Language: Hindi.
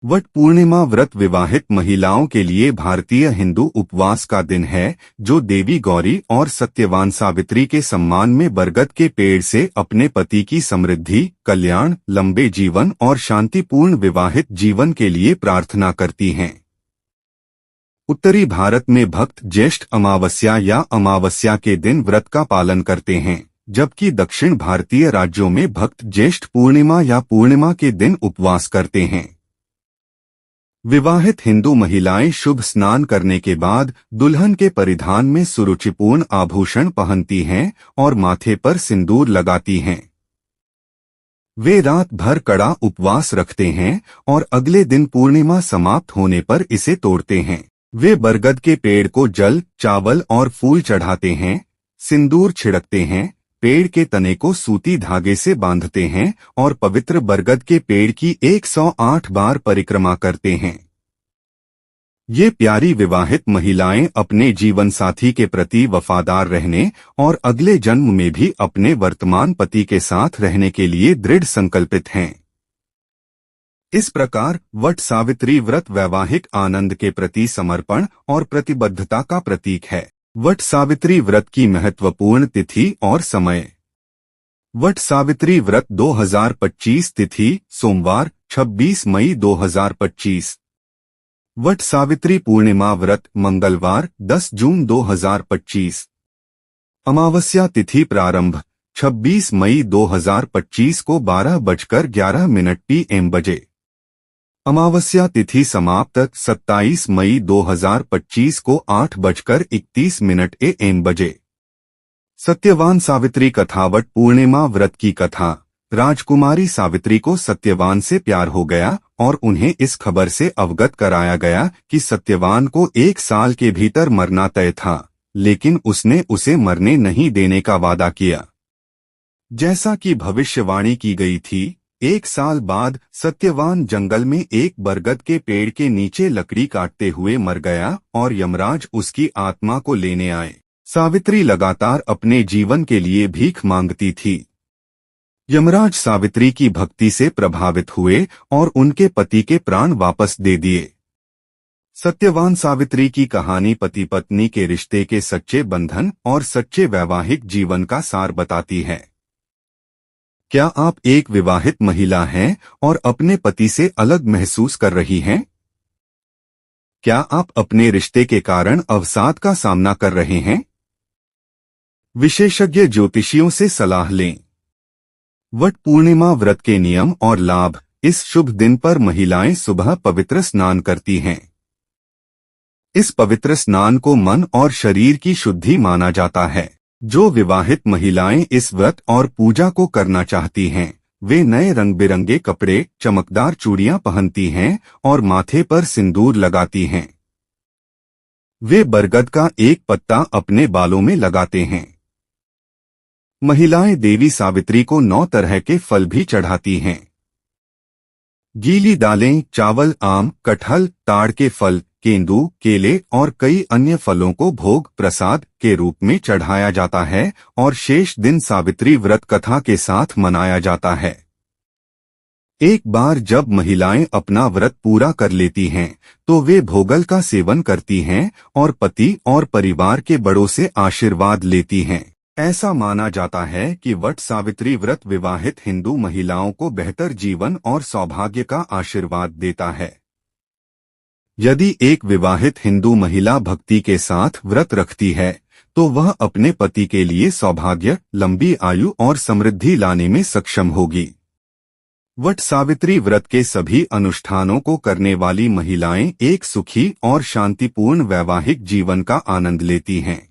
वट पूर्णिमा व्रत विवाहित महिलाओं के लिए भारतीय हिंदू उपवास का दिन है, जो देवी गौरी और सत्यवान सावित्री के सम्मान में बरगद के पेड़ से अपने पति की समृद्धि, कल्याण, लंबे जीवन और शांतिपूर्ण विवाहित जीवन के लिए प्रार्थना करती हैं। उत्तरी भारत में भक्त ज्येष्ठ अमावस्या या अमावस्या के दिन व्रत का पालन करते हैं, जबकि दक्षिण भारतीय राज्यों में भक्त ज्येष्ठ पूर्णिमा या पूर्णिमा के दिन उपवास करते हैं। विवाहित हिंदू महिलाएं शुभ स्नान करने के बाद दुल्हन के परिधान में सुरुचिपूर्ण आभूषण पहनती हैं और माथे पर सिंदूर लगाती हैं। वे रात भर कड़ा उपवास रखते हैं और अगले दिन पूर्णिमा समाप्त होने पर इसे तोड़ते हैं। वे बरगद के पेड़ को जल, चावल और फूल चढ़ाते हैं, सिंदूर छिड़कते हैं, पेड़ के तने को सूती धागे से बांधते हैं और पवित्र बरगद के पेड़ की 108 बार परिक्रमा करते हैं। ये प्यारी विवाहित महिलाएं अपने जीवन साथी के प्रति वफादार रहने और अगले जन्म में भी अपने वर्तमान पति के साथ रहने के लिए दृढ़ संकल्पित हैं। इस प्रकार वट सावित्री व्रत वैवाहिक आनंद के प्रति समर्पण और प्रतिबद्धता का प्रतीक है। वट सावित्री व्रत की महत्वपूर्ण तिथि और समय। वट सावित्री व्रत 2025 तिथि सोमवार 26 मई 2025। वट सावित्री पूर्णिमा व्रत मंगलवार 10 जून 2025। अमावस्या तिथि प्रारंभ 26 मई 2025 को 12:11 PM बजे। अमावस्या तिथि समाप्त 27 मई 2025 को 8:31 AM बजे। सत्यवान सावित्री कथा। वट पूर्णिमा व्रत की कथा। राजकुमारी सावित्री को सत्यवान से प्यार हो गया और उन्हें इस खबर से अवगत कराया गया कि सत्यवान को 1 साल के भीतर मरना तय था, लेकिन उसने उसे मरने नहीं देने का वादा किया। जैसा कि भविष्यवाणी की गई थी, 1 साल बाद सत्यवान जंगल में एक बरगद के पेड़ के नीचे लकड़ी काटते हुए मर गया और यमराज उसकी आत्मा को लेने आए। सावित्री लगातार अपने जीवन के लिए भीख मांगती थी। यमराज सावित्री की भक्ति से प्रभावित हुए और उनके पति के प्राण वापस दे दिए। सत्यवान सावित्री की कहानी पति पत्नी के रिश्ते के सच्चे बंधन और सच्चे वैवाहिक जीवन का सार बताती है। क्या आप एक विवाहित महिला हैं और अपने पति से अलग महसूस कर रही हैं? क्या आप अपने रिश्ते के कारण अवसाद का सामना कर रहे हैं? विशेषज्ञ ज्योतिषियों से सलाह लें। वट पूर्णिमा व्रत के नियम और लाभ। इस शुभ दिन पर महिलाएं सुबह पवित्र स्नान करती हैं। इस पवित्र स्नान को मन और शरीर की शुद्धि माना जाता है। जो विवाहित महिलाएं इस व्रत और पूजा को करना चाहती हैं, वे नए रंग बिरंगे कपड़े, चमकदार चूड़ियां पहनती हैं और माथे पर सिंदूर लगाती हैं। वे बरगद का एक पत्ता अपने बालों में लगाते हैं। महिलाएं देवी सावित्री को 9 तरह के फल भी चढ़ाती हैं। गीली दालें, चावल, आम, कटहल, ताड़ के फल, केंदू, केले और कई अन्य फलों को भोग प्रसाद के रूप में चढ़ाया जाता है और शेष दिन सावित्री व्रत कथा के साथ मनाया जाता है। एक बार जब महिलाएं अपना व्रत पूरा कर लेती हैं, तो वे भोगल का सेवन करती हैं और पति और परिवार के बड़ों से आशीर्वाद लेती हैं। ऐसा माना जाता है कि वट सावित्री व्रत विवाहित हिंदू महिलाओं को बेहतर जीवन और सौभाग्य का आशीर्वाद देता है। यदि एक विवाहित हिंदू महिला भक्ति के साथ व्रत रखती है, तो वह अपने पति के लिए सौभाग्य, लंबी आयु और समृद्धि लाने में सक्षम होगी। वट सावित्री व्रत के सभी अनुष्ठानों को करने वाली महिलाएं एक सुखी और शांतिपूर्ण वैवाहिक जीवन का आनंद लेती हैं।